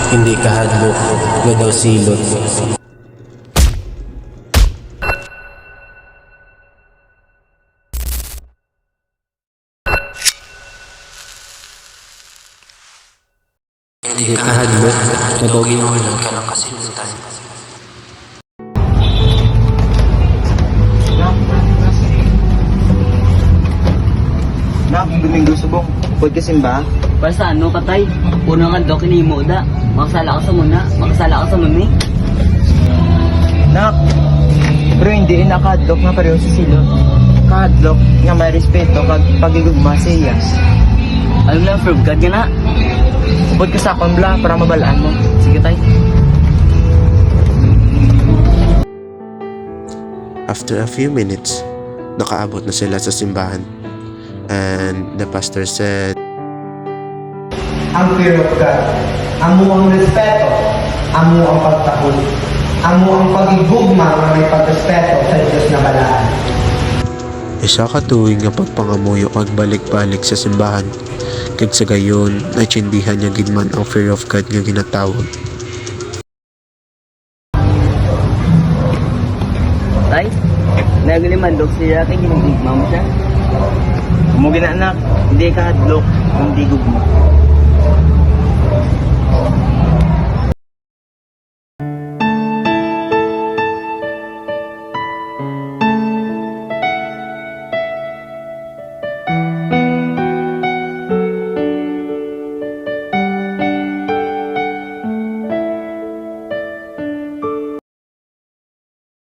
hindi kahadlok nga daw silot. Hindi kahadlok nga daw gingulang ka ng kasilutan. Nak, Domingo subong. Pwede ka simba? Para sa ano, patay? Unang kando, kinimo da. Makasala ka sa muna. Makasala ka sa muni. Nak, pero hindi nakadlok nga pareho sa silot. Kadlok nga may respeto kag pagigugma sa iya. Alam lang, for God ka na. Upod ka sa akong bla para mabalaan mo. Sige tay. After a few minutes, nakaabot na sila sa simbahan. And the pastor said, Ang fear of God, amo ang respeto, amo ang pagtahol, amo ang pagigugma nga may pagrespeto sa Diyos na balaan. isa ka tuwing nga pagpangamuyo kag balik-balik sa simbahan. Kag sa gayon, naitsindihan niya gid man ang fear of God nga ginatawag. Tay, nagalimandok siya kay ginigma mo siya. Umugi na anak, hindi kahadlok, hindi gugma.